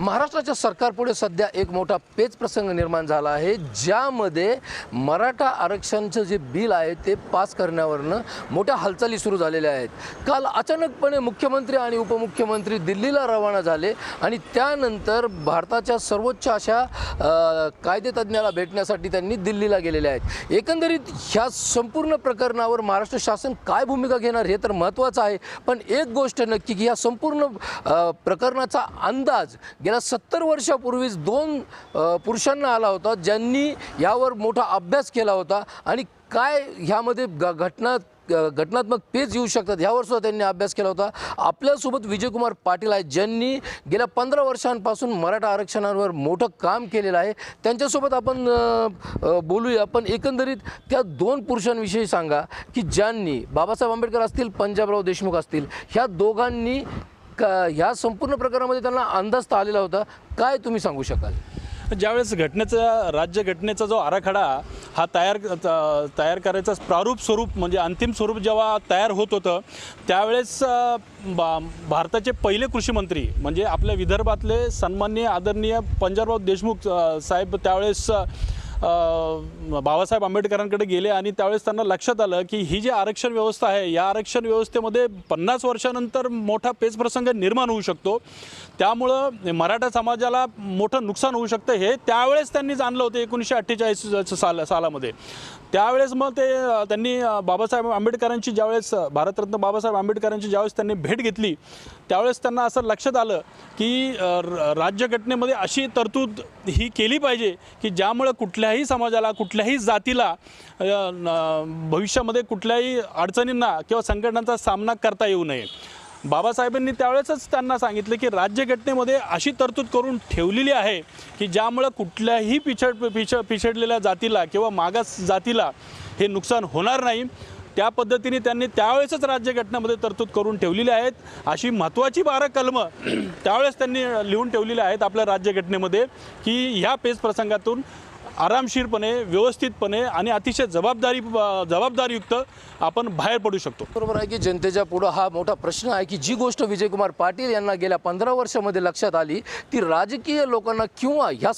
महाराष्ट्राच्या सरकारपुढे सध्या एक मोठा पेच प्रसंग निर्माण झाला आहे, ज्यामध्ये मराठा आरक्षणाचं जे बिल आहे ते पास करण्यावरनं मोठ्या हालचाली सुरू झालेल्या आहेत। काल अचानकपणे मुख्यमंत्री आणि उपमुख्यमंत्री दिल्लीला रवाना झाले आणि त्यानंतर भारताच्या सर्वोच्च अशा कायदेतज्ञाला भेटण्यासाठी त्यांनी दिल्लीला गेलेले आहेत। एकंदरीत ह्या संपूर्ण प्रकरणावर महाराष्ट्र शासन काय भूमिका घेणार हे तर महत्त्वाचं आहे, पण एक गोष्ट नक्की की ह्या संपूर्ण प्रकरणाचा अंदाज गेल्या 70 वर्षापूर्वीच दोन पुरुषांना आला होता, ज्यांनी यावर मोठा अभ्यास केला होता आणि काय ह्यामध्ये घटनात्मक पेच येऊ शकतात ह्यावर सुद्धा त्यांनी अभ्यास केला होता। आपल्यासोबत विजयकुमार पाटील आहेत, ज्यांनी गेल्या 15 वर्षांपासून मराठा आरक्षणावर मोठं काम केलेलं आहे। त्यांच्यासोबत आपण बोलूया। पण एकंदरीत त्या दोन पुरुषांविषयी सांगा की ज्यांनी, बाबासाहेब आंबेडकर असतील, पंजाबराव देशमुख असतील, ह्या दोघांनी ह्या संपूर्ण प्रकरणामध्ये त्यांना अंदाज आलेला होता, काय तुम्ही सांगू शकाल? ज्यावेळेस राज्यघटनेचा जो आराखडा हा तयार करायचा प्रारूप स्वरूप म्हणजे अंतिम स्वरूप जेव्हा तयार होत होतं, त्यावेळेस भारताचे पहिले कृषी मंत्री म्हणजे आपल्या विदर्भातले सन्माननीय आदरणीय पंजाबराव देशमुख साहेब त्यावेळेस बाबासाहेब आंबेडकरांकडे गेले आणि त्यावेळेस त्यांना लक्षात आलं की ही जी आरक्षण व्यवस्था आहे, या आरक्षण व्यवस्थेमध्ये 50 वर्षानंतर मोठा पेचप्रसंग निर्माण होऊ शकतो, त्यामुळं मराठा समाजाला मोठं नुकसान होऊ शकतं हे त्यावेळेस त्यांनी जाणलं होतं 1948 सालामध्ये। त्यावेळेस मग त्यांनी बाबासाहेब आंबेडकरांची ज्यावेळेस भारतरत्न बाबासाहेब आंबेडकरांची ज्यावेळेस त्यांनी भेट घेतली, त्यावेळेस त्यांना असं लक्षात आलं की राज्यघटनेमध्ये अशी तरतूद ही केली पाहिजे की ज्यामुळे कुठल्याही समाजाला, कुठल्याही जातीला भविष्यामध्ये कुठल्याही अडचणींना किंवा संकटांचा सामना करता येऊ नये। बाबासाहेबांनी त्यावेळेसच त्यांना सांगितलं की राज्यघटनेमध्ये अशी तरतूद करून ठेवलेली आहे की ज्यामुळं कुठल्याही पिछडलेल्या जातीला किंवा मागास जातीला हे नुकसान होणार नाही। त्या पद्धतीने त्यांनी त्यावेळेसच राज्यघटनेमध्ये तरतूद करून ठेवलेली आहेत। अशी महत्त्वाची 12 कलमं त्यावेळेस त्यांनी लिहून ठेवलेली आहेत आपल्या राज्यघटनेमध्ये की ह्या पेच प्रसंगातून आरामशीरपणे, व्यवस्थितपणे आणि अतिशय जबाबदारीयुक्त आपण बाहेर पडू शकतो। बरोबर आहे की जनतेच्या पुढे हा मोठा प्रश्न आहे की जी गोष्ट विजयकुमार पाटील यांना गेल्या 15 वर्षामध्ये लक्षात आली ती राजकीय लोकांना किंवा ह्या